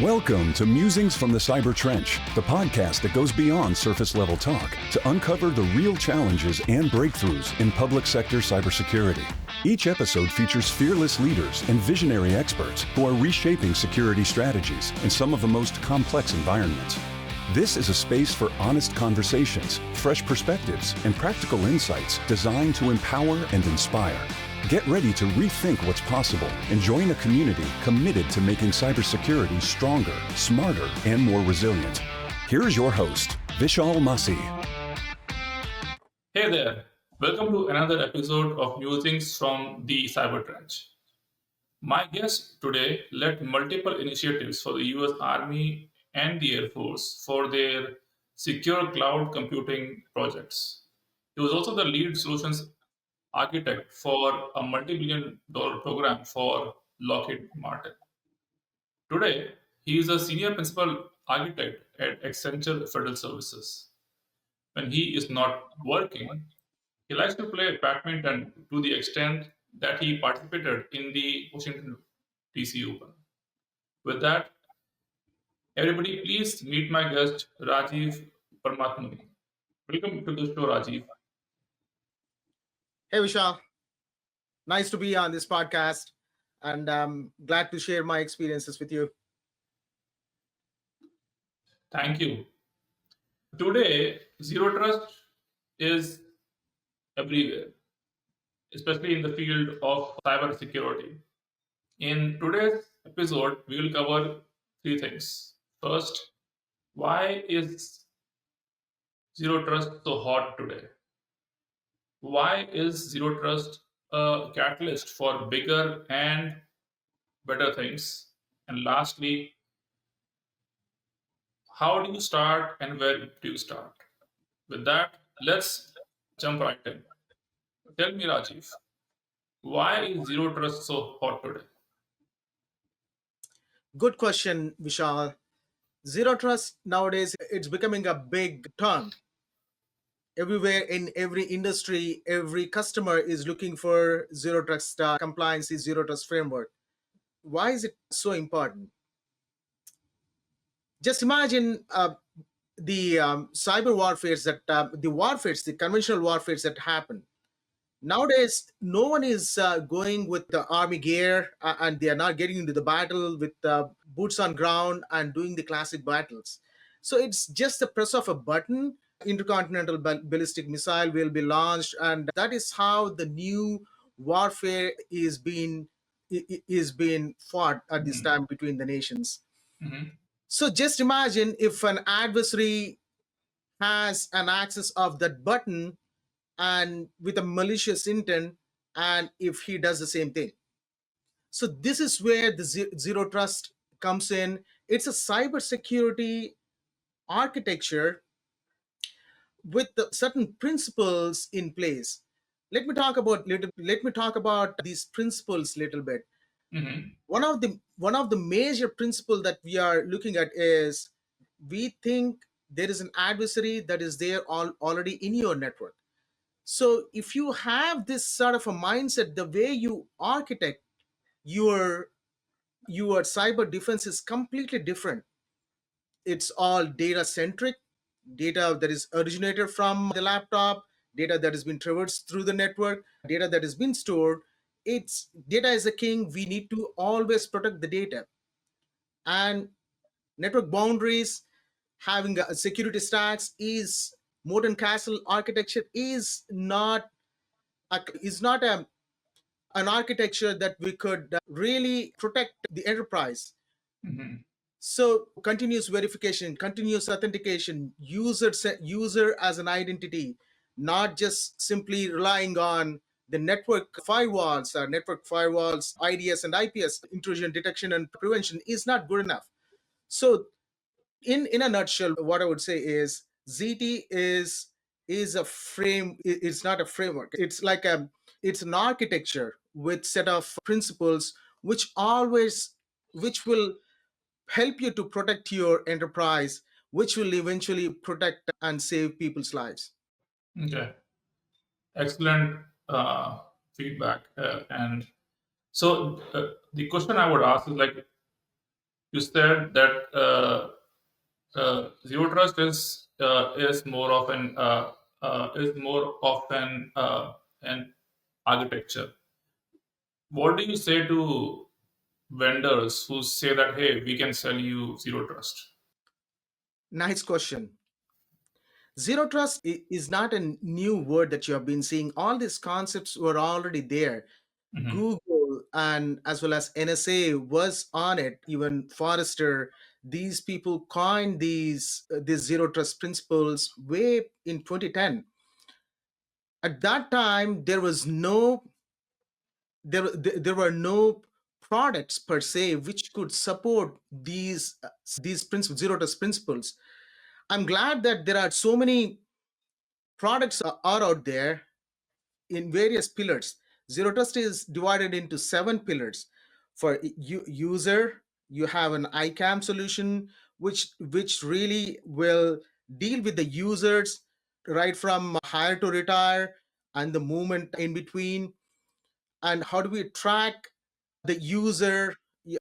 Welcome to Musings from the Cyber Trench, the podcast that goes beyond surface-level talk to uncover the real challenges and breakthroughs in public sector cybersecurity. Each episode features fearless leaders and visionary experts who are reshaping security strategies in some of the most complex environments. This is a space for honest conversations, fresh perspectives, and practical insights designed to empower and inspire. Get ready to rethink what's possible and join a community committed to making cybersecurity stronger, smarter, and more resilient. Here's your host, Vishal Masih. Hey there, welcome to another episode of Musings from the Cyber Trench. My guest today led multiple initiatives for the US Army and the Air Force for their secure cloud computing projects. He was also the lead solutions architect for a multi-billion dollar program for Lockheed Martin. Today, he is a senior principal architect at Accenture Federal Services. When he is not working, he likes to play badminton to the extent that he participated in the Washington DC Open. With that, everybody please meet my guest, Rajeev Paramathmuni. Welcome to the show, Rajeev. Hey, Vishal. Nice to be on this podcast, and I'm glad to share my experiences with you. Thank you. Today, zero trust is everywhere, especially in the field of cybersecurity. In today's episode, we will cover three things. First, why is zero trust so hot today? Why is zero trust a catalyst for bigger and better things? And lastly, how do you start and where do you start? With that, let's jump right in. Tell me, Rajiv, why is zero trust so hot today? Good question, Vishal. Zero trust nowadays, it's becoming a big term. Everywhere in every industry, every customer is looking for zero trust compliance, zero trust framework. Why is it so important? Just imagine the cyber warfares the conventional warfares that happen. Nowadays, no one is going with the army gear and they are not getting into the battle with boots on ground and doing the classic battles. So it's just the press of a button. Intercontinental ballistic missile will be launched, and that is how the new warfare is being fought at this time between the nations. Mhm. So just imagine if an adversary has an access of that button and with a malicious intent, and if he does the same thing. So this is where the zero trust comes in. It's a cybersecurity architecture with certain principles in place. Let me talk about these principles little bit. Mhm. One of the major principle that we are looking at is we think there is an adversary that is there already in your network. So if you have this sort of a mindset, the way you architect your cyber defense is completely different. It's all data centric, data that is originated from the laptop, data that has been traversed through the network, data that has been stored. It's data is a king. We need to always protect the data. And network boundaries, having a security stacks is modern castle architecture is not an architecture that we could really protect the enterprise. Mhm. So continuous verification, continuous authentication, user as an identity, not just simply relying on the network firewalls, IDS and IPS, intrusion detection and prevention is not good enough. So in a nutshell, what I would say is ZT is a frame. It's not a framework. It's an architecture with set of principles which will help you to protect your enterprise, which will eventually protect and save people's lives. Okay, excellent feedback. And so the question I would ask is like, You said that zero trust is more of an architecture. What do you say to vendors who say that, hey, we can sell you zero trust? Nice question. Zero trust is not a new word that you have been seeing. All these concepts were already there. Mhm. Google and as well as NSA was on it. Even Forrester, these people coined these zero trust principles way in 2010. At that time, there were no products per se which could support these principles, zero trust principles. I'm glad that there are so many products are out there in various pillars. Zero trust is divided into 7 pillars. For user, you have an ICAM solution, which really will deal with the users right from hire to retire and the movement in between. And how do we track the user?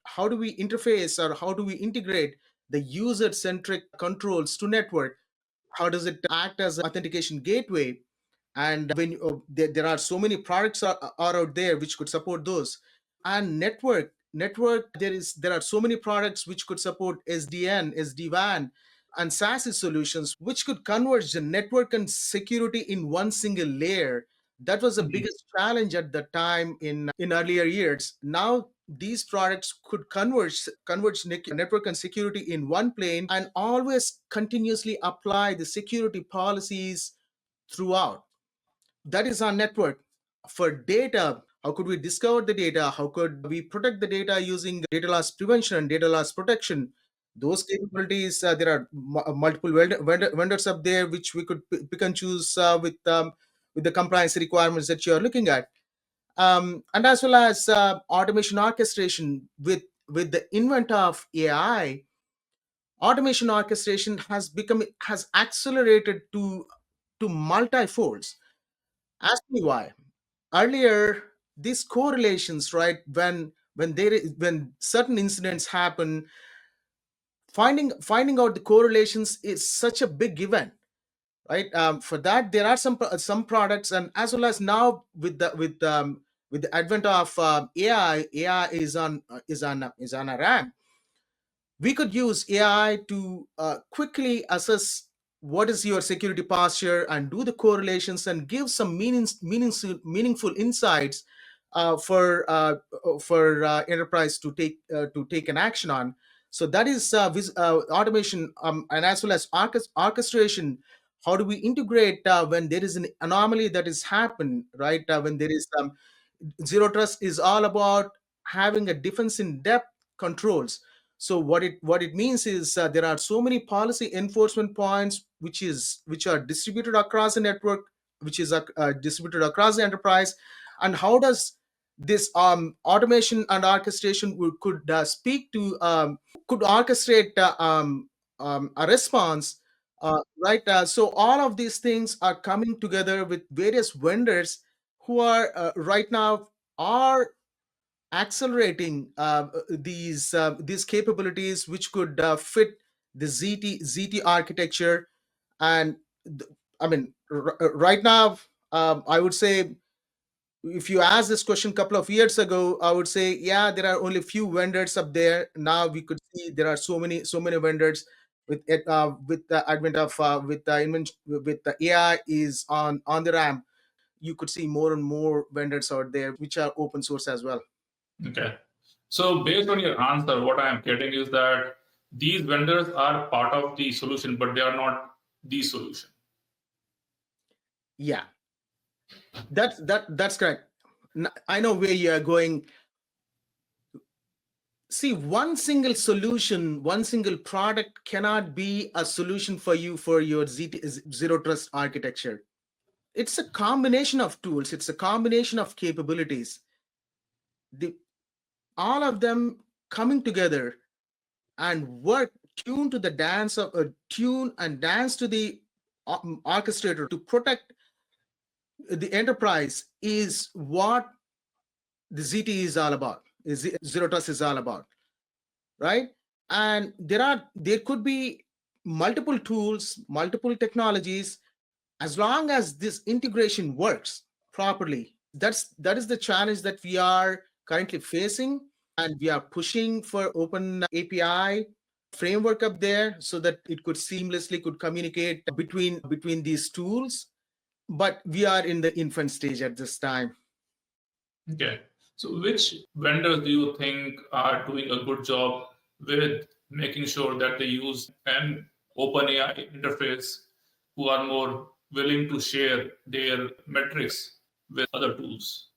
How do we interface or how do we integrate the user centric controls to network? How does it act as an authentication gateway? And there are so many products are out there which could support those. And network, there are so many products which could support SDN, SD-WAN, and SASE solutions which could converge the network and security in one single layer. That was the Mhm. biggest challenge at the time in earlier years. Now these products could converge network and security in one plane and always continuously apply the security policies throughout. That is our network. For data, how could we discover the data? How could we protect the data using data loss prevention and data loss protection? Those capabilities, there are multiple vendors up there which we could pick and choose with the compliance requirements that you are looking at. And as well as automation orchestration with the invent of AI, automation orchestration has accelerated to multi-folds. Ask me why. Earlier, these correlations, right? When certain incidents happen, finding out the correlations is such a big event, right? For that, there are some products, and as well as now with the advent of AI is on a ramp. We could use AI to quickly assess what is your security posture and do the correlations and give some meaningful insights for enterprise to take an action on. So that is automation, and as well as orchestration. How do we integrate when there is an anomaly that is happened, right? When there is zero trust is all about having a defense in depth controls. So what it means is there are so many policy enforcement points which are distributed across the network, which is distributed across the enterprise. And how does this automation and orchestration could speak to could orchestrate a response, right? So all of these things are coming together with various vendors who are right now are accelerating these capabilities which could fit the ZT architecture. And I mean, right now, I would say if you asked this question a couple of years ago, I would say, yeah, there are only few vendors up there. Now we could see there are so many vendors with the advent of with the AI is on the ramp. You could see more and more vendors out there which are open source as well. Okay. So, based on your answer, what I am getting is that these vendors are part of the solution, but they are not the solution. Yeah, that's correct. I know where you are going. See, one single solution, one single product cannot be a solution for you for your zero trust architecture. It's a combination of tools, it's a combination of capabilities. The, all of them coming together and work tune to the dance of tune and dance to the orchestrator to protect the enterprise is what the ZT is all about. Is zero trust is all about, right? And there could be multiple tools, multiple technologies, as long as this integration works properly. That is the challenge that we are currently facing, and we are pushing for open API framework up there so that it could seamlessly could communicate between these tools. But we are in the infant stage at this time. Okay. So, which vendors do you think are doing a good job with making sure that they use an open AI interface, who are more willing to share their metrics with other tools?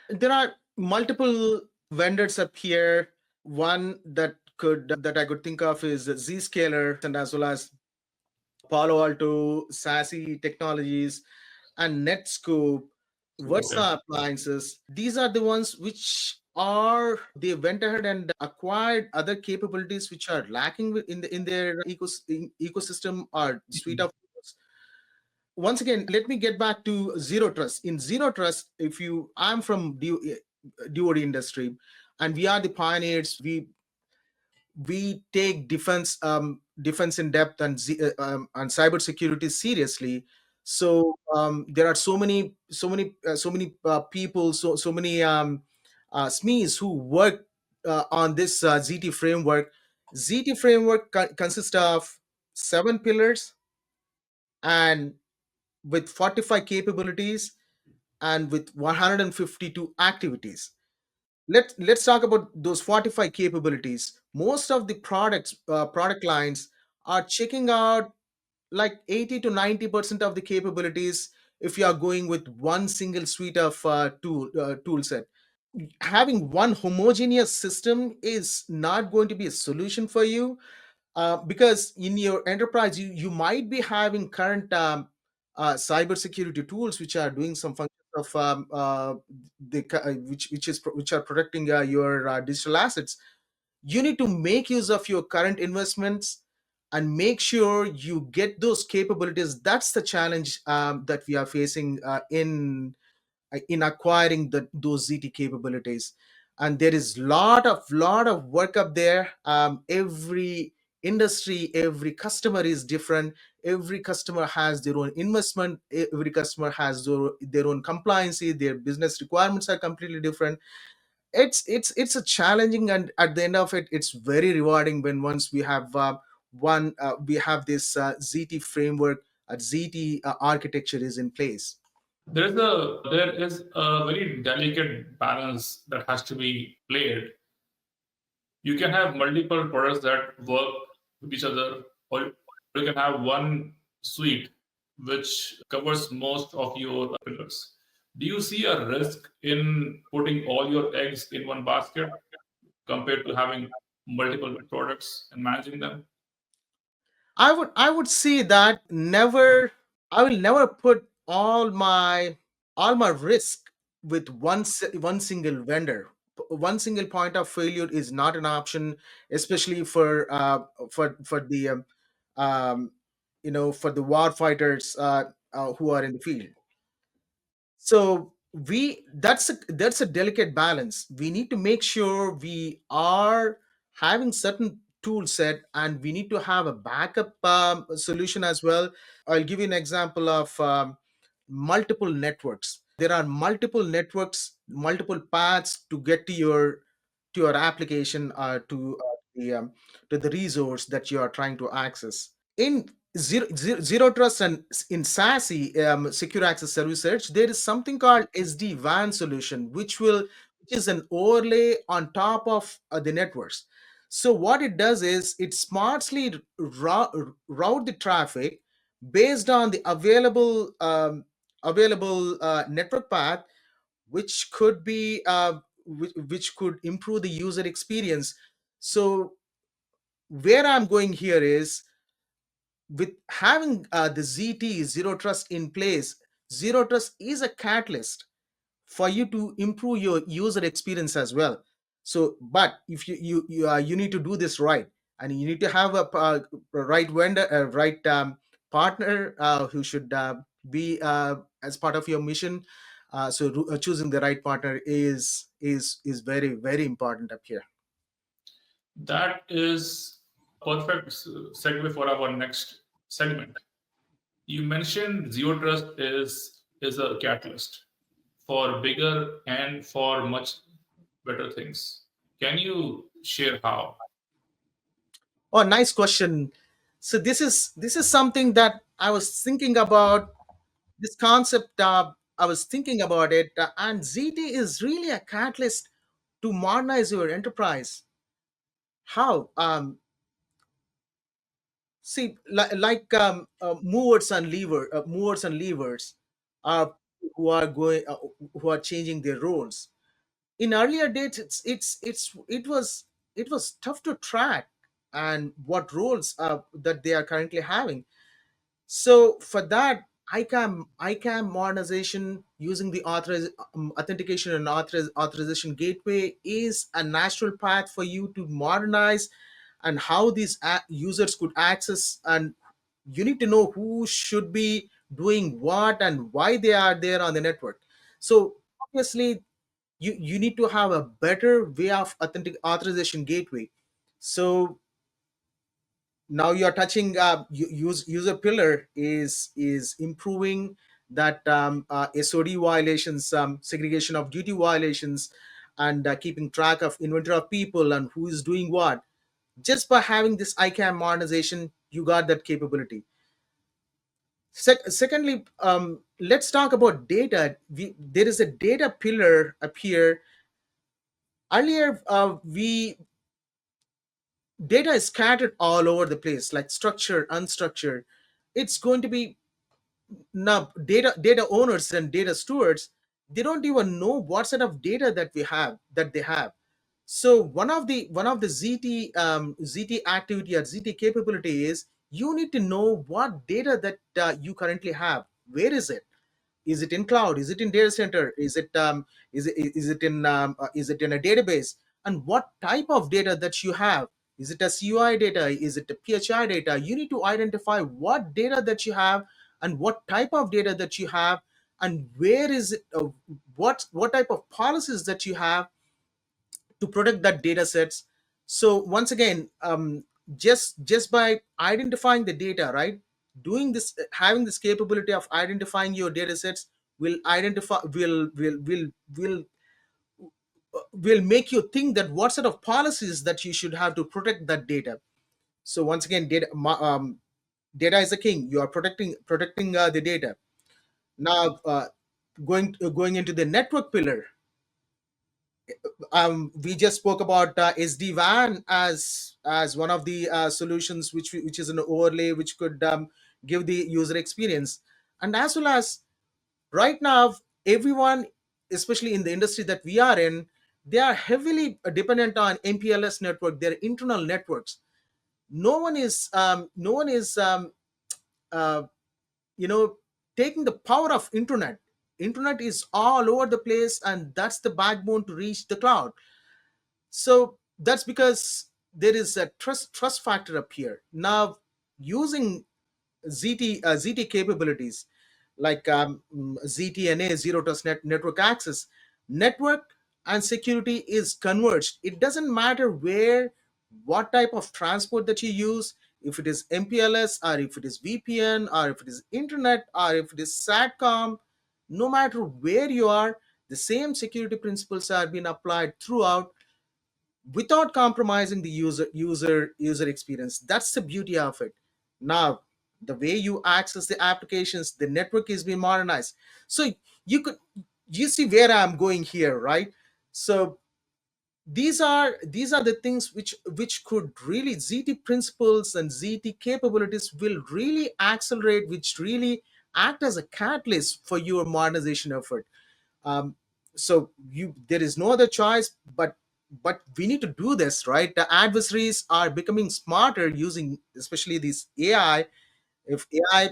There are multiple vendors up here. One that I could think of is Zscaler, and as well as Palo Alto, SASE Technologies, and Netscope, Okay. Versa Appliances. These are the ones which are they went ahead and acquired other capabilities which are lacking in their ecosystem or suite of tools. Once again, let me get back to zero trust. In zero trust, if you I'm from DoD industry, and we are the pioneers. We take defense in depth and cybersecurity seriously. So there are so many people, so many SMEs who work on this ZT framework. ZT framework consists of 7 pillars, and with 45 capabilities, and with 152 activities. Let's talk about those 45 capabilities. Most of the product lines are checking out like 80 to 90% of the capabilities if you are going with one single suite of tool set. Having one homogeneous system is not going to be a solution for you, because in your enterprise you might be having current cybersecurity tools which are doing some functions of which are protecting your digital assets. You need to make use of your current investments and make sure you get those capabilities. That's the challenge that we are facing in acquiring those ZT capabilities. And there is lot of work up there. Every industry, every customer is different. Every customer has their own investment. Every customer has their own compliancy. Their business requirements are completely different. It's a challenging, and at the end of it, it's very rewarding when once we have this ZT framework, ZT architecture is in place. There is a very delicate balance that has to be played. You can have multiple products that work with each other, or you can have one suite which covers most of your pillars. Do you see a risk in putting all your eggs in one basket compared to having multiple products and managing them? I would say that never. I will never put all my risk with one single vendor. One single point of failure is not an option, especially for the um, for the war fighters who are in the field. So that's a delicate balance. We need to make sure we are having certain tool set, and we need to have a backup solution as well. I'll give you an example of multiple networks. There are multiple networks, multiple paths to get to your application, to the resource that you are trying to access. In zero trust and in SASE, secure access service search, there is something called SD-WAN solution, which is an overlay on top of the networks. So what it does is it smartly route the traffic based on the available network path, which could be which could improve the user experience. So where I'm going here is, with having the ZT zero trust in place, zero trust is a catalyst for you to improve your user experience as well. So, but if you need to do this right, and you need to have a right vendor, a right partner who should be as part of your mission. Choosing the right partner is very very important up here. That is a perfect segue for our next segment. You mentioned zero trust is a catalyst for bigger and for much better things. Can you share how? Oh, nice question. So this is something that I was thinking about. This concept, I was thinking about it, and ZT is really a catalyst to modernize your enterprise. How? See, movers and levers are who are going, who are changing their roles. In earlier days, it was tough to track and what roles that they are currently having. So for that, ICAM modernization using the authentication and authorization gateway is a natural path for you to modernize, and how these users could access, and you need to know who should be doing what and why they are there on the network. So obviously, you need to have a better way of authentic authorization gateway. So now you're touching, user pillar is improving that, SOD violations, segregation of duty violations, and keeping track of inventory of people and who is doing what. Just by having this ICAM modernization, you got that capability. Secondly, let's talk about data. There is a data pillar up here. Earlier, we data is scattered all over the place, like structured, unstructured. It's going to be, now data owners and data stewards, they don't even know what set of data that they have. So one of the ZT activity or ZT capability is, you need to know what data that you currently have. Where is it? Is it in cloud? Is it in data center? Is it in a database? And what type of data that you have? Is it a CUI data? Is it a PHI data? You need to identify what data that you have, and what type of data that you have, and where is it, what type of policies that you have to protect that data sets. So once again, just by identifying the data, right, doing this, having this capability of identifying your data sets, will identify will make you think that what sort of policies that you should have to protect that data. So once again, data is the king. You are protecting the data. Now, going into the network pillar, we just spoke about SD-WAN as one of the solutions, which is an overlay which could give the user experience. And as well as, right now, everyone, especially in the industry that we are in, they are heavily dependent on MPLS network, their internal networks. No one is uh, you know taking the power of internet is all over the place, and that's the backbone to reach the cloud. So that's because there is a trust factor up here. Now, using ZT capabilities, like ZTNA, zero trust network access, network and security is converged. It doesn't matter where, what type of transport that you use, if it is MPLS, or if it is VPN, or if it is internet, or if it is SATCOM. No matter where you are, the same security principles are being applied throughout, without compromising the user experience. That's the beauty of it. Now, the way you access the applications, the network is being modernized. So you could you see where I'm going here, right? So these are the things which could really, ZT principles and ZT capabilities will really accelerate, which really act as a catalyst for your modernization effort. um, so you there is no other choice, but we need to do this, right? The adversaries are becoming smarter using, especially this AI. If AI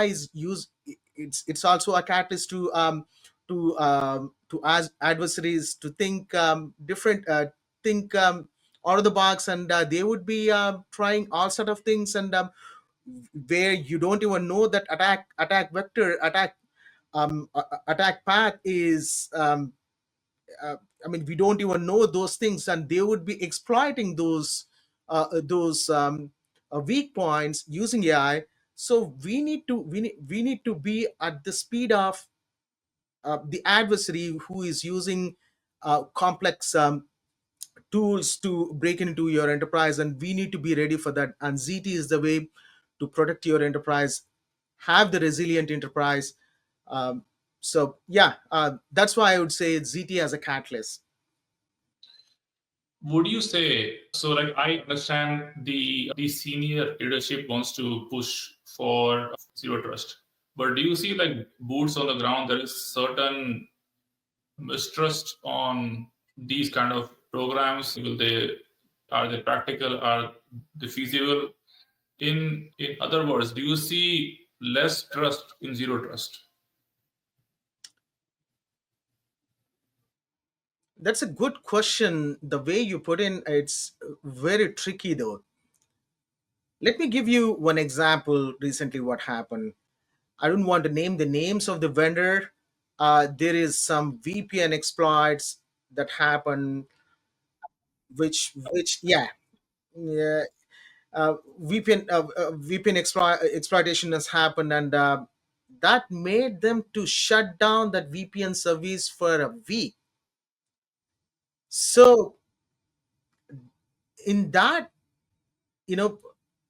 is used, it's also a catalyst to as adversaries to think different, think out of the box, and they would be trying all sort of things, and where you don't even know that attack vector, attack path is I mean, we don't even know those things, and they would be exploiting those weak points using AI. So we need to be at the speed of the adversary who is using complex tools to break into your enterprise, and we need to be ready for that. And ZT is the way to protect your enterprise, have the resilient enterprise. Um, so yeah, that's why I would say ZT as a catalyst. Would you say so? Like, I understand the senior leadership wants to push for zero trust, but do you see like boots on the ground? There is certain mistrust on these kind of programs. Will they are they practical? Are they feasible? In other words, do you see less trust in zero trust? That's a good question. The way you put in, it's very tricky though. Let me give you one example. Recently, what happened? I don't want to name the names of the vendor. There is some VPN exploits that happen, which yeah, VPN exploitation has happened, and that made them to shut down that VPN service for a week. So in that, you know,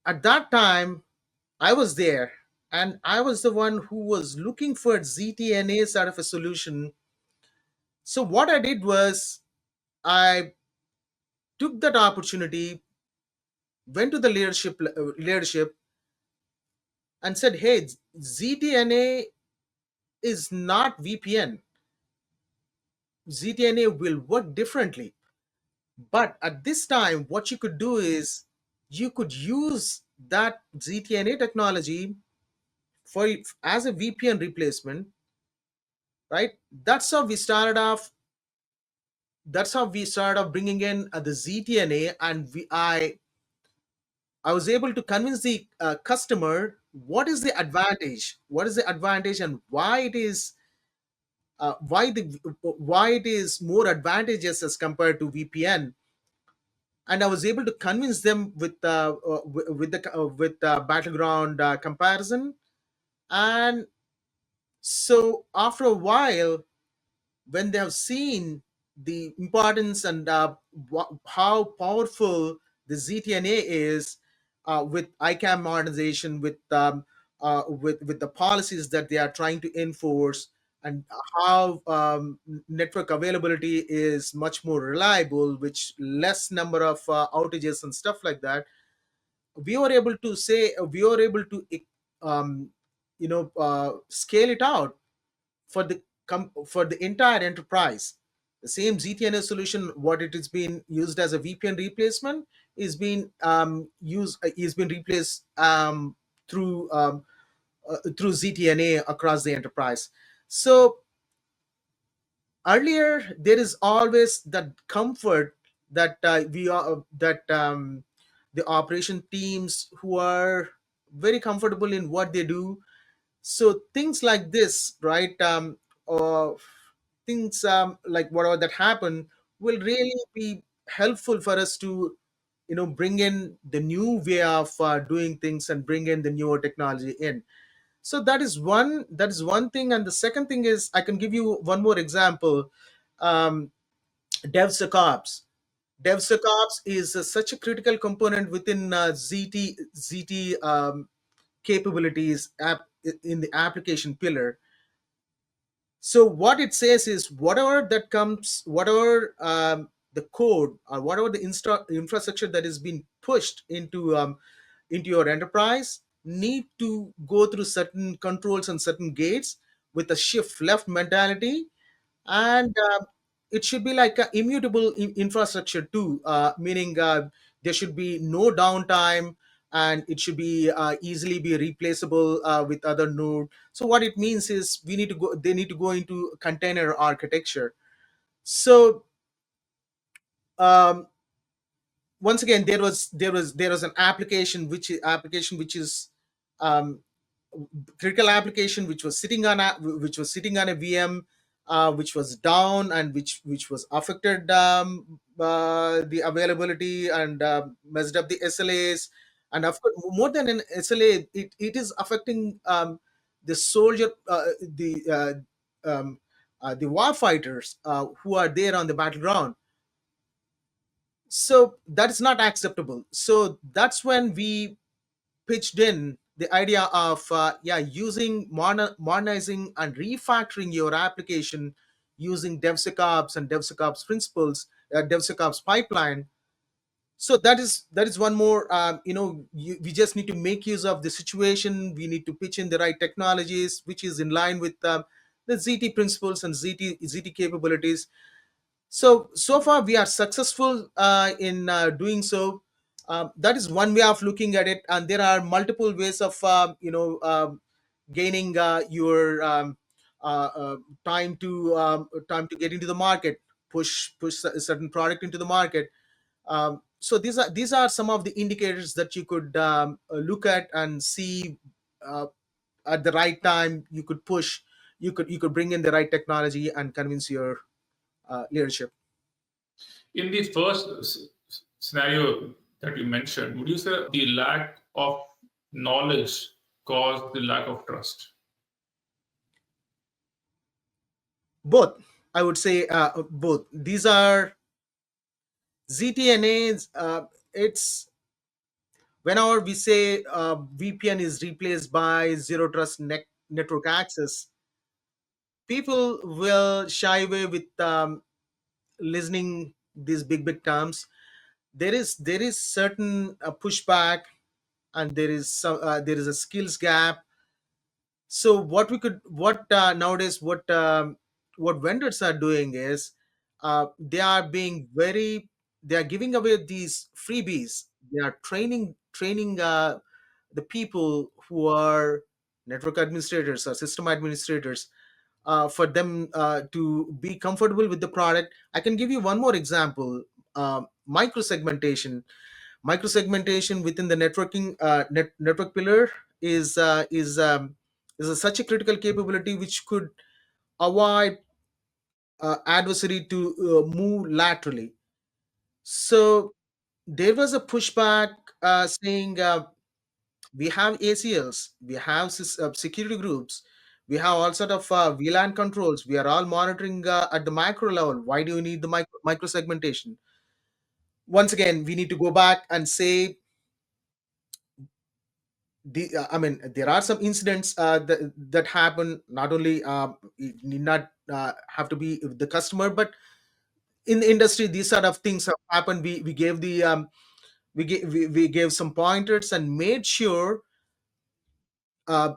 at that time, I was there, and I was the one who was looking for ZTNA sort of a solution. So what I did was I took that opportunity, went to the leadership, and said, "Hey, ZTNA is not VPN. ZTNA will work differently. But at this time, what you could do is you could use that ZTNA technology for as a VPN replacement, right? That's how we started off. That's how we started off bringing in the ZTNA, and I was able to convince the customer what is the advantage, and why it is more advantageous as compared to VPN. And I was able to convince them with the battleground comparison. And so after a while, when they have seen the importance and how powerful the ZTNA is, with ICAM modernization, with the policies that they are trying to enforce, and how network availability is much more reliable, which less number of outages and stuff like that, we were able to um, scale it out for for the entire enterprise. The same ZTNA solution, what it is being used as a VPN replacement, is being replaced through ZTNA across the enterprise. So earlier, there is always that comfort that we are that the operation teams who are very comfortable in what they do. So things like this, right? Or things like whatever that happen will really be helpful for us to bring in the new way of doing things and bring in the newer technology in. So that is one thing. And the second thing is, I can give you one more example. um, DevSecOps. DevSecOps is such a critical component within ZT capabilities in the application pillar. So what it says is, whatever the code, or whatever the infrastructure that is being pushed into your enterprise, need to go through certain controls and certain gates with a shift left mentality. And it should be like a immutable infrastructure too, meaning there should be no downtime, and it should be easily be replaceable with other node. So what it means is, they need to go into container architecture. So um, once again, there was an application which is um, critical application, which was sitting on a VM. which was down, and which was affected the availability, and messed up the SLAs. And of course, more than an SLA, it is affecting the soldier, the war fighters who are there on the battleground. So that is not acceptable. So that's when we pitched in the idea of using modernizing and refactoring your application using DevSecOps and DevSecOps principles, DevSecOps pipeline. So that is one more. We just need to make use of the situation. We need to pitch in the right technologies, which is in line with the ZT principles and ZT capabilities. So far we are successful in doing so. That is one way of looking at it, and there are multiple ways of gaining your time to get into the market, push a certain product into the market. So these are some of the indicators that you could look at and see uh, at the right time. You could push, you could bring in the right technology and convince your leadership. In the first scenario that you mentioned, would you say the lack of knowledge caused the lack of trust? Both, I would say, both. These are ZTNAs. It's whenever we say VPN is replaced by zero trust network access, people will shy away with listening these big terms. There is certain pushback, and there is a skills gap. So what nowadays what vendors are doing is they are being very, they are giving away these freebies. They are training the people who are network administrators or system administrators, for them to be comfortable with the product. I can give you one more example. Microsegmentation within the network pillar is such a critical capability which could avoid adversary to move laterally. So there was a pushback saying, we have ACLs, we have security groups, we have all sort of VLAN controls, we are all monitoring at the macro level. Why do you need the micro segmentation? Once again, we need to go back and say, I mean, there are some incidents that happen. Not only it need not have to be the customer, but in the industry, these sort of things have happened. We gave the we gave some pointers and made sure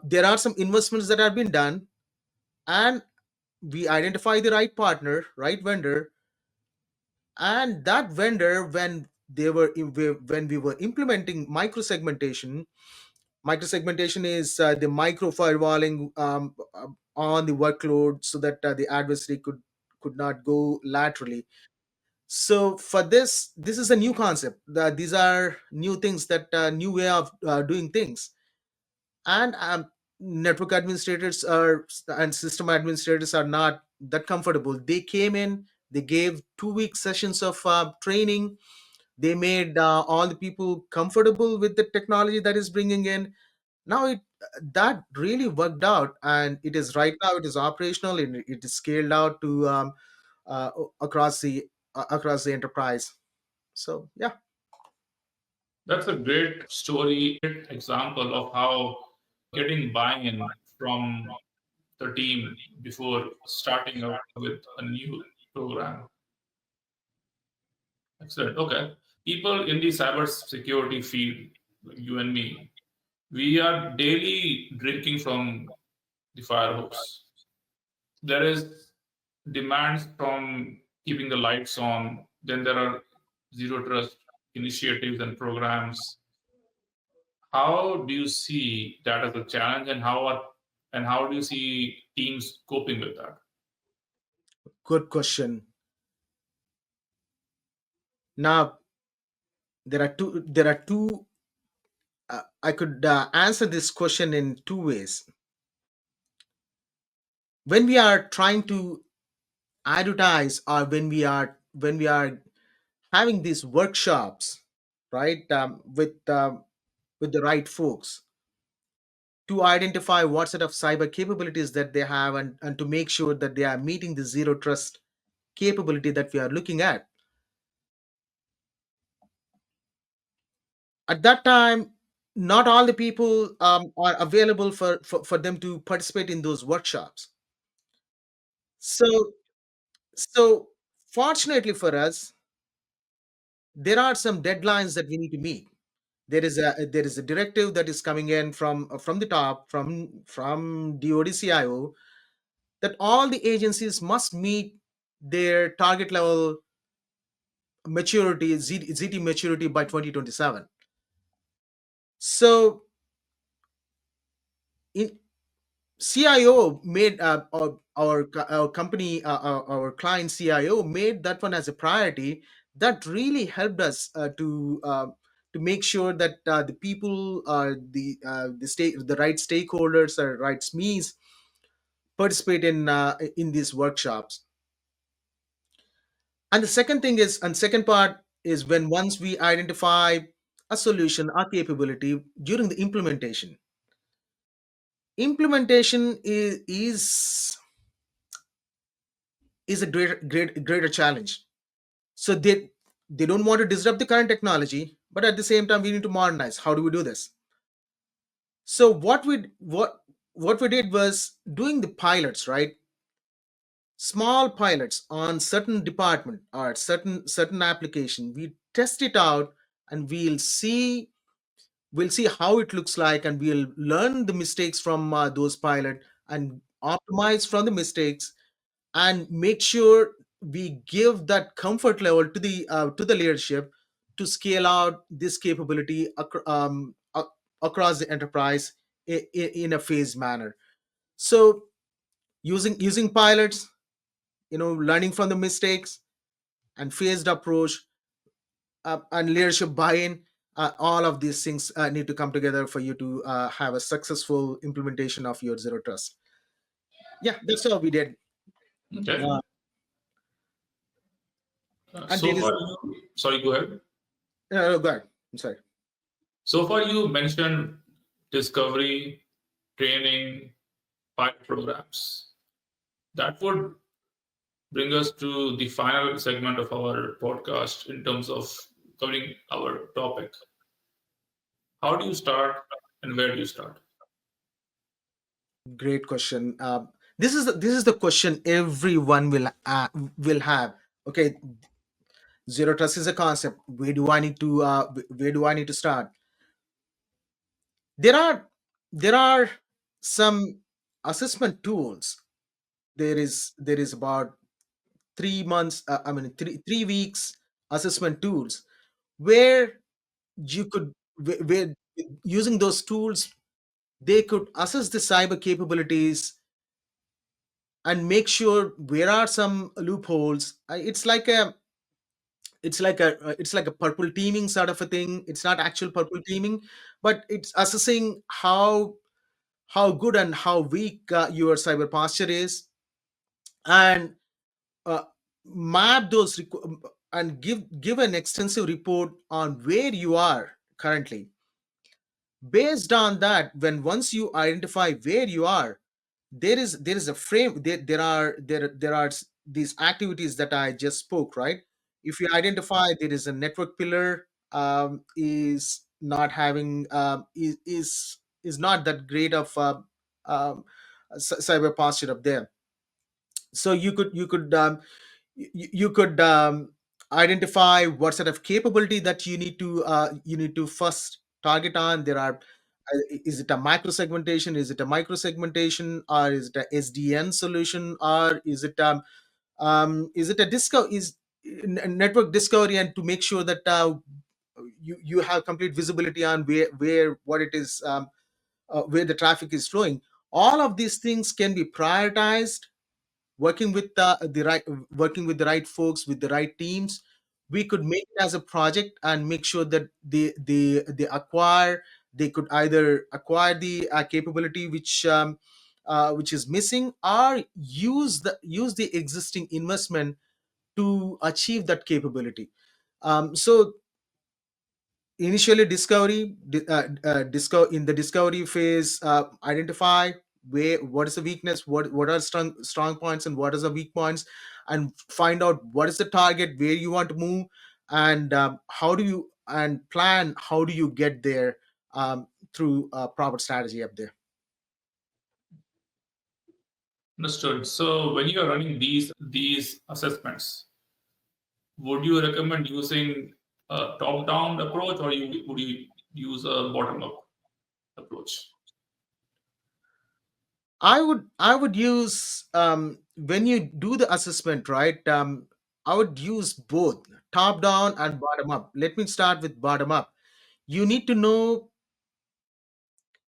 there are some investments that have been done, and we identify the right partner, right vendor, and that vendor, when when we were implementing microsegmentation is the micro firewalling on the workload, so that the adversary could not go laterally. So for this is a new concept. These are new things, that new way of doing things. And network administrators are and system administrators are not that comfortable. They came in, they gave 2 week sessions of training. They made all the people comfortable with the technology that is bringing in. Now that really worked out, and it is right now, it is operational, and it is scaled out to uh, across the enterprise. So yeah. That's a great story, great example of how getting buy-in from the team before starting out with a new program. Excellent. Okay. People in the cybersecurity field, like you and me, we are daily drinking from the fire hose. There is demands from keeping the lights on. Then there are zero trust initiatives and programs. How do you see that as a challenge, and how do you see teams coping with that? Good question. Now there are two I could answer this question in two ways. When we are trying to advertise, or when we are having these workshops, right, with the right folks, to identify what sort of cyber capabilities that they have, and to make sure that they are meeting the zero trust capability that we are looking at that time. Not all the people are available for them to participate in those workshops. So so fortunately for us, there are some deadlines that we need to meet. There is a directive that is coming in from the top, from DODCIO, that all the agencies must meet their target level maturity, ZT maturity, by 2027. So in CIO made our company, our client CIO made that one as a priority. That really helped us to make sure that the people, the right stakeholders or right SMEs participate in these workshops. And the second part is, when once we identify a solution, a capability, during the implementation. Implementation is a greater challenge. So they don't want to disrupt the current technology, but at the same time we need to modernize. How do we do this? So what we did was doing the pilots, right? Small pilots on certain department or certain application. We test it out, and we'll see how it looks like, and we'll learn the mistakes from those pilot, and optimize from the mistakes, and make sure we give that comfort level to the leadership, to scale out this capability across the enterprise, in a phased manner. So using pilots, learning from the mistakes, and phased approach, and leadership buy-in, all of these things need to come together for you to have a successful implementation of your zero trust. Yeah, that's how we did. Okay. uh, and So there is far, you, sorry, go ahead. go ahead. I'm sorry. So far, you mentioned discovery, training, pilot programs. That would bring us to the final segment of our podcast in terms of covering our topic. How do you start and where do you start? Great question. This is the question everyone will have. Okay, zero trust is a concept. Where do I need to start? There are some assessment tools. There is about 3 months. I mean, three weeks assessment tools, where you could where using those tools, they could assess the cyber capabilities and make sure where are some loopholes. It's like a purple teaming sort of a thing. It's not actual purple teaming, but it's assessing how good and how weak your cyber posture is, and uh, map and give an extensive report on where you are currently. Based on that, when once you identify where you are, there is a frame. There are these activities that I just spoke, right? If you identify there is a network pillar, is not having is not that great of um, cyber posture up there. So you could identify what sort of capability that you need to first target on. Is it a micro segmentation, is it a micro segmentation, or is it a SDN solution, or is it a network discovery, and to make sure that you have complete visibility on where what it is, where the traffic is flowing. All of these things can be prioritized, working with the right folks, with the right teams. We could make it as a project and make sure that they could either acquire the capability, which which is missing, or use the existing investment to achieve that capability. So initially in the discovery phase, identify where what is the weakness, what are strong points and what is the weak points, and find out what is the target, where you want to move, and how do you and plan how do you get there, through proper strategy up there. Understood. So when you are running these assessments, would you recommend using a top-down approach, or would you use a bottom-up approach? I would use, when you do the assessment, right? I would use both top down and bottom up. Let me start with bottom up. You need to know,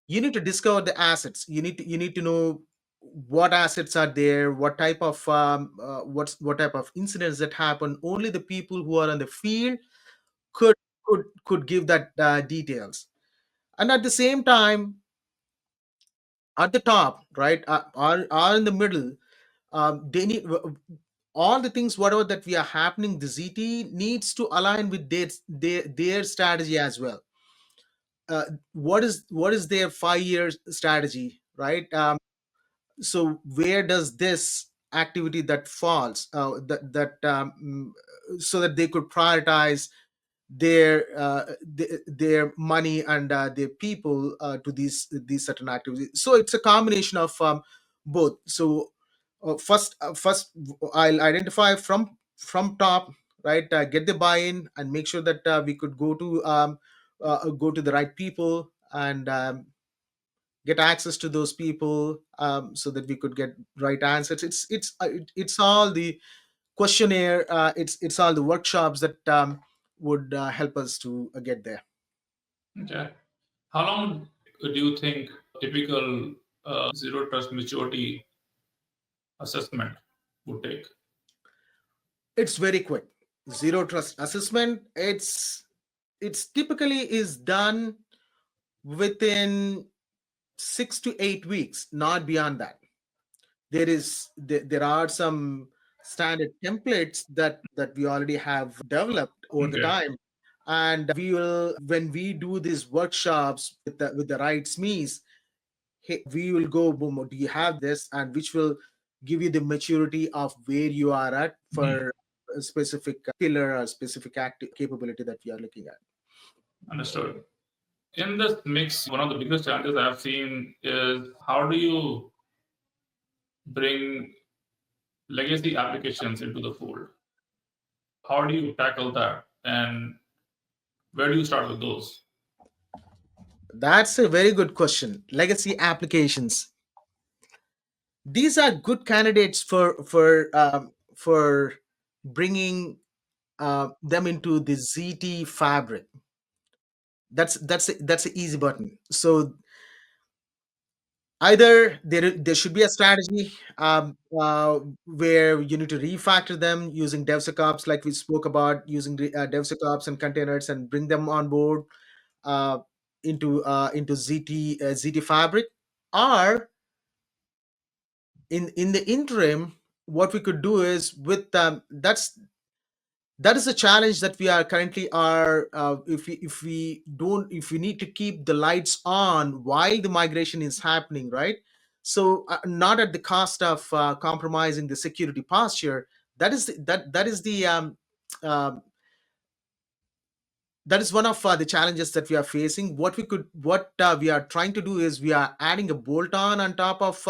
you need to discover the assets. You need to know what assets are there, what type of what type of incidents that happen. Only the people who are on the field could could give that details. And at the same time, at the top, right, or in the middle, they need all the things whatever that we are happening. The ZT needs to align with their strategy as well. What is their 5 year strategy, right? So where does this activity that falls, so that they could prioritize their money and their people to these certain activities. So it's a combination of both. So first I'll identify from top, right? Get the buy-in and make sure that we could go to the right people, and get access to those people, so that we could get right answers. It's all the questionnaire, it's all the workshops that would help us to get there. Okay. How long do you think typical zero trust maturity assessment would take? It's very quick. Zero trust assessment, it's typically is done within 6 to 8 weeks, not beyond that. There are some standard templates that we already have developed over the Okay. time, and we will, when we do these workshops with the right SMEs, hey, we will go boom, do you have this, and which will give you the maturity of where you are at Mhm. for a specific pillar or specific capability that we are looking at. Understood. In this mix, one of the biggest challenges I've seen is how do you bring legacy applications into the fold? How do you tackle that? And where do you start with those? That's a very good question. Legacy applications, these are good candidates for bringing them into the ZT fabric. That's an easy button. So either there should be a strategy, where you need to refactor them using DevSecOps, like we spoke about, using DevSecOps and containers, and bring them on board uh, into ZT fabric. Or in the interim, what we could do is with that is a challenge that we are currently are, if we need to keep the lights on while the migration is happening, right? So not at the cost of compromising the security posture. That is the that is one of the challenges that we are facing. What we are trying to do is we are adding a bolt on top of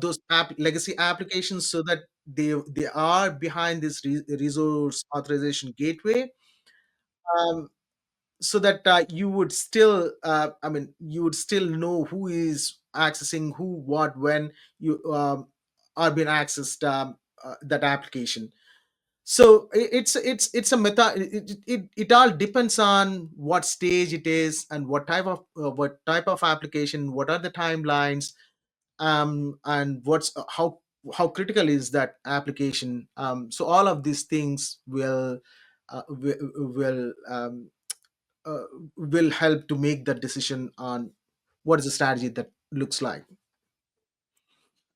those legacy applications, so that they are behind this resource authorization gateway, um, so that you would still, you would still know who is accessing who, what, when you are being accessed, that application. So it's a meta. It all depends on what stage it is, and what type of application, what are the timelines, and how critical is that application. So all of these things uh, will help to make that decision on what is the strategy looks like.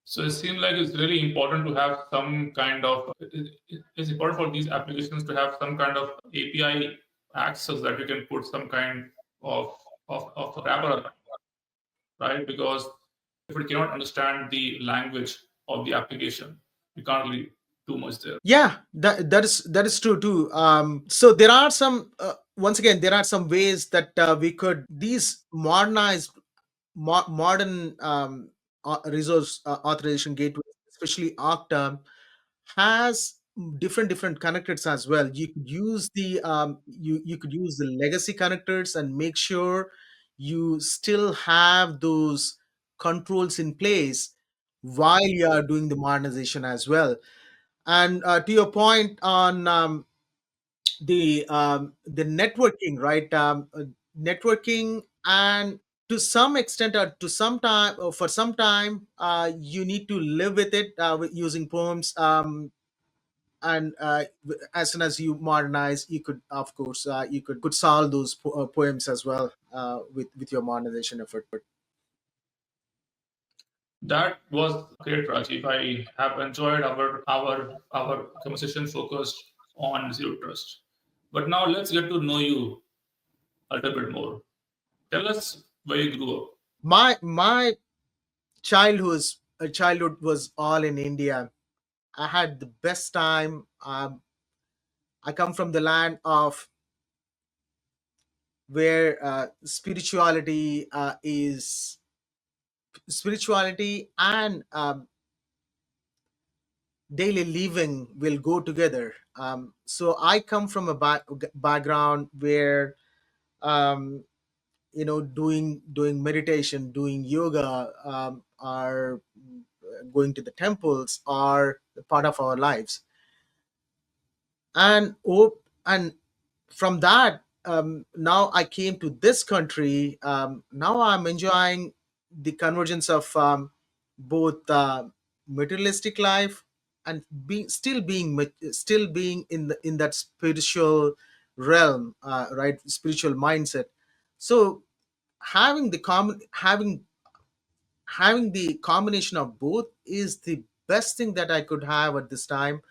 So it seems like it's really important to have some kind of, it's important for these applications to have some kind of API access that you can put some kind of, of wrapper around, right? Because if it cannot understand the language of the application, you can't really do much there. Yeah, that is true too. So there are some once again, there are some ways that we could these modern resource authorization gateways, especially Okta, has different connectors as well. You could use you could use the legacy connectors and make sure you still have those controls in place while you are doing the modernization as well. And to your point on the networking, right? Networking, and to some extent, or to some time, or for some time, you need to live with it using poems. And as soon as you modernize, you could, of course, you could solve those poems as well with your modernization effort. That was great, Rajiv. I have enjoyed our conversation focused on zero trust. But now let's get to know you a little bit more. Tell us where you grew up. My childhood was all in India. I had the best time. I come from the land of where spirituality and daily living will go together. So I come from a background where um, doing meditation, doing yoga, are going to the temples are part of our lives. And from that, now I came to this country. Now I'm enjoying the convergence of both materialistic life and still being in that spiritual realm, right? Spiritual mindset. So having the common having the combination of both is the best thing that I could have at this time.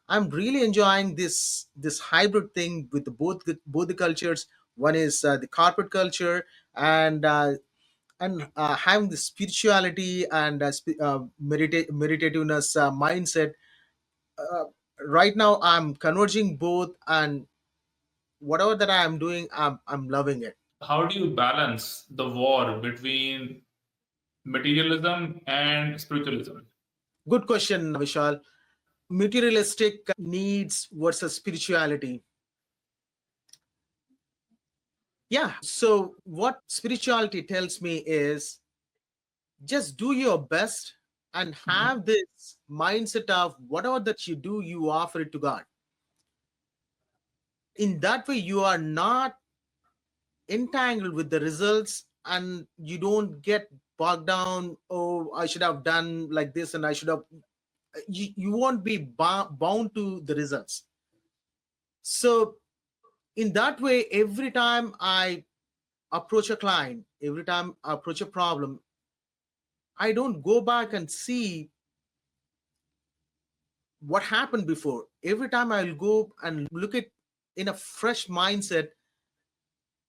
I'm really enjoying this hybrid thing with both the cultures. One is the corporate culture, and having the spirituality and meditativeness mindset. Uh, right now, I'm converging both, and whatever that I'm doing, I'm loving it. How do you balance the war between materialism and spiritualism? Good question, Vishal. Materialistic needs versus spirituality. Yeah. So what spirituality tells me is just do your best and Mhm. have this mindset of whatever that you do, you offer it to God. In that way, you are not entangled with the results, and you don't get bogged down. Oh, I should have done like this, and I should have. You won't be bound to the results. So in that way, every time I approach a client, every time I approach a problem, I don't go back and see what happened before. Every time I'll go and look at in a fresh mindset.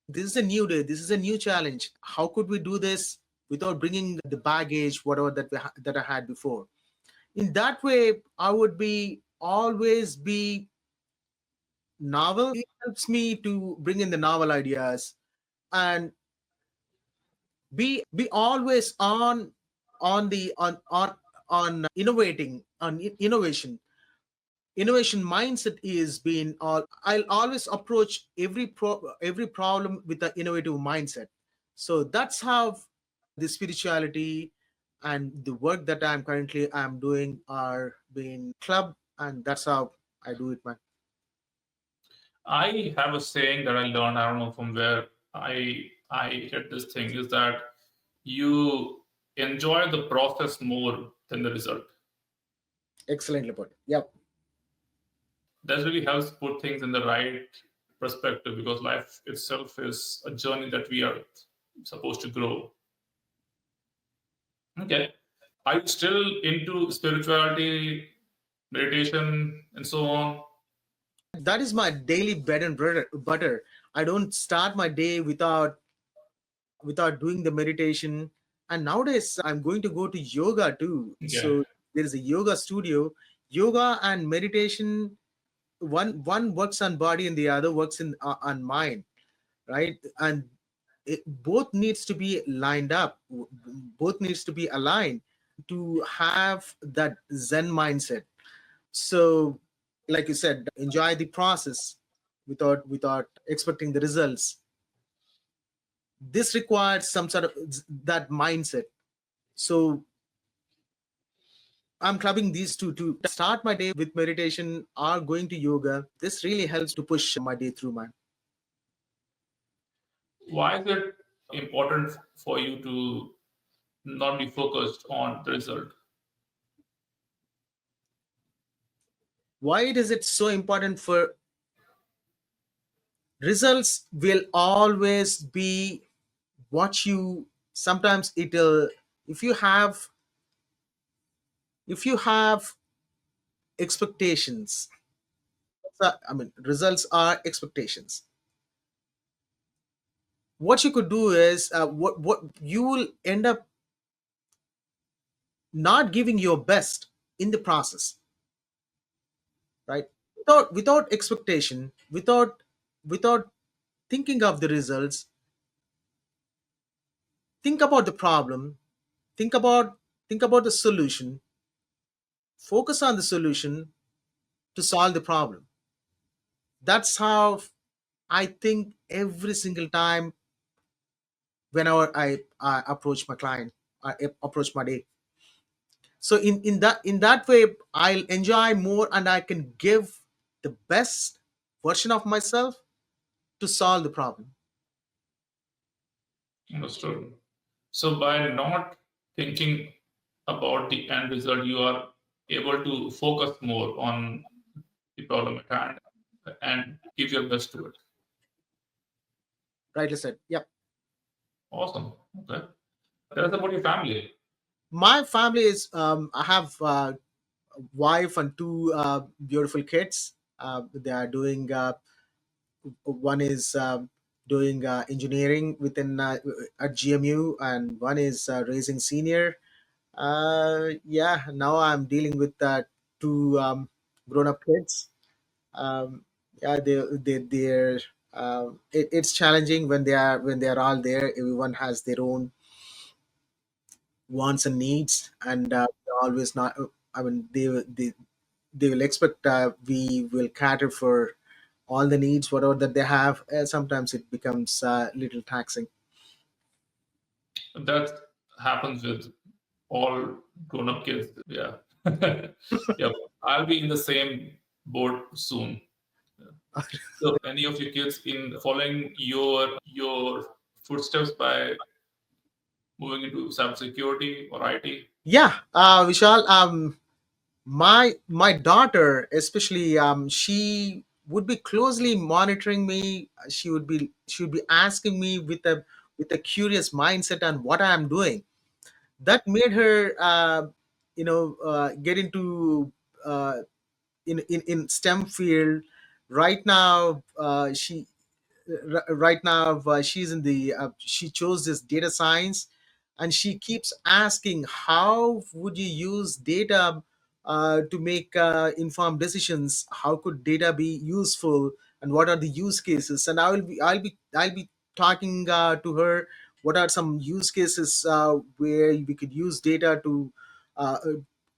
This is a new day. This is a new challenge. How could we do this without bringing the baggage, whatever that I had before? In that way, I would be always be novel. It helps me to bring in the novel ideas and be always on innovating on innovation. Innovation mindset is being all. I'll always approach every problem with the innovative mindset. So that's how the spirituality and the work that I'm doing are being club, and that's how I do it, man. I have a saying that I learned, I don't know from where I get this thing, is that you enjoy the process more than the result. Excellently put. Yep. That really helps put things in the right perspective because life itself is a journey that we are supposed to grow. Okay. Are you still into spirituality, meditation, and so on? That is my daily bread and butter. I don't start my day without doing the meditation. And nowadays I'm going to go to yoga too. Okay. So there is a yoga studio. Yoga and meditation, one works on body and the other works on mind, right? And both needs to be lined up, both needs to be aligned to have that zen mindset. So like you said, enjoy the process without expecting the results. This requires some sort of that mindset. So I'm clubbing these two to start my day with meditation or going to yoga. This really helps to push my day through, man. Why is it important for you to not be focused on the result? Why is it so important for results will always be what you sometimes it'll if you have if you have expectations. I mean, results are expectations. What you could do is what you will end up not giving your best in the process, right? Without expectation, without thinking of the results, think about the problem, think about the solution, focus on the solution to solve the problem. That's how I think every single time whenever I approach my client, I approach my day. So in that way I'll enjoy more and I can give the best version of myself to solve the problem. Understood. So by not thinking about the end result, you are able to focus more on the problem at hand and give your best to it. Rightly said. Yep. Awesome. Okay. Tell us about your family. My family is I have a wife and two beautiful kids. They are doing one is doing engineering within at GMU, and one is raising senior. Yeah, now I'm dealing with two grown up kids. Yeah, they're it's challenging when they are all there. Everyone has their own wants and needs, and they're always not. I mean, they will expect we will cater for all the needs, whatever that they have. Sometimes it becomes a little taxing. That happens with all grown up kids. Yeah. Yep. I'll be in the same boat soon. So any of your kids in following your footsteps by moving into cybersecurity or IT? Yeah, Vishal. My daughter, especially, she would be closely monitoring me. She would be asking me with a curious mindset on what I am doing. That made her, get into uh, in STEM field. Right now, right now she's in the she chose this data science, and she keeps asking how would you use data to make informed decisions, how could data be useful, and what are the use cases. And I'll be talking to her what are some use cases where we could use data to uh,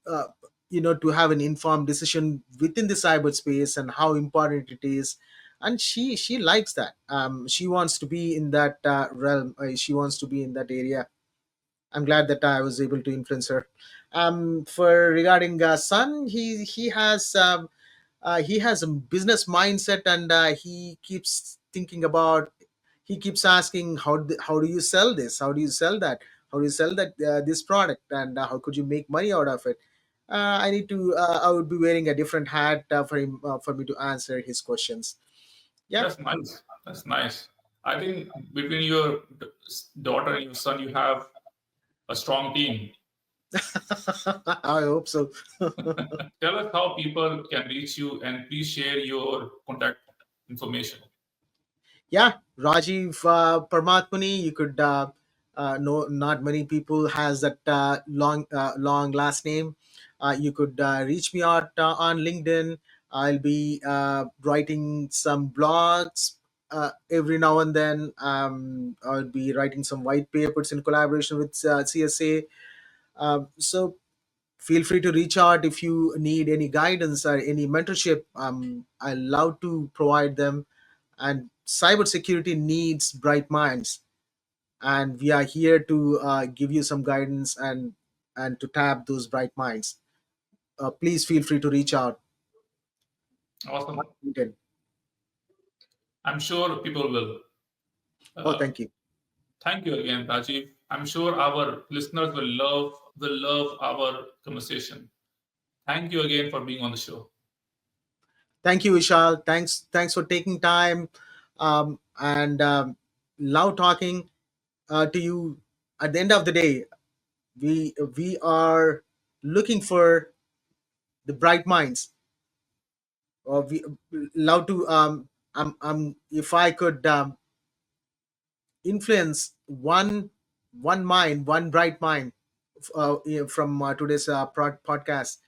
uh, to have an informed decision within the cyberspace and how important it is. And she likes that. She wants to be in that realm. She wants to be in that area. I'm glad that I was able to influence her. For regarding son, he has a business mindset, and he keeps thinking about. He keeps asking how do you sell this? How do you sell that? How do you sell that this product? And how could you make money out of it? I need to. I would be wearing a different hat for him for me to answer his questions. Yeah. That's nice. That's nice. I think between your daughter and your son, you have a strong team. I hope so. Tell us how people can reach you and please share your contact information. Yeah, Rajiv Paramathmuni. You could know not many people has that long last name. You could reach me out on LinkedIn. I'll be writing some blogs every now and then. I'll be writing some white papers in collaboration with CSA. So feel free to reach out if you need any guidance or any mentorship. I love to provide them. And cybersecurity needs bright minds, and we are here to give you some guidance and to tap those bright minds. Please feel free to reach out. Awesome. LinkedIn. I'm sure people will. Oh, Uh, thank you. Thank you again, Rajiv. I'm sure our listeners will love our conversation. Thank you again for being on the show. Thank you, Vishal. Thanks for taking time, and love talking to you. At the end of the day, we are looking for the bright minds. We love to if I could influence one mind, one bright mind from today's podcast,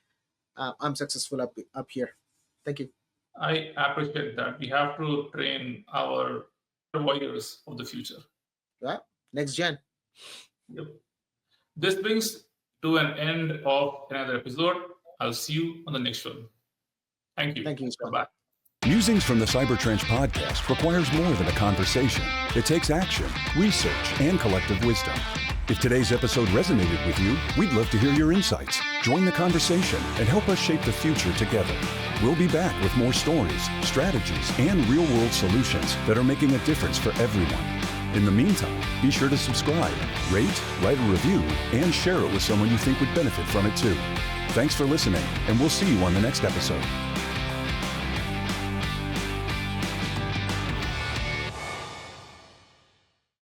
I'm successful up here. Thank you. I appreciate that. We have to train our warriors of the future. Yeah. Next gen. Yep. This brings to an end of another episode. I'll see you on the next one. Thank you. Thank you, Bye Vishal. bye. Musings from the Cyber Trench podcast requires more than a conversation. It takes action, research, and collective wisdom. If today's episode resonated with you, we'd love to hear your insights. Join the conversation and help us shape the future together. We'll be back with more stories, strategies, and real-world solutions that are making a difference for everyone. In the meantime, be sure to subscribe, rate, write a review, and share it with someone you think would benefit from it too. Thanks for listening, and we'll see you on the next episode.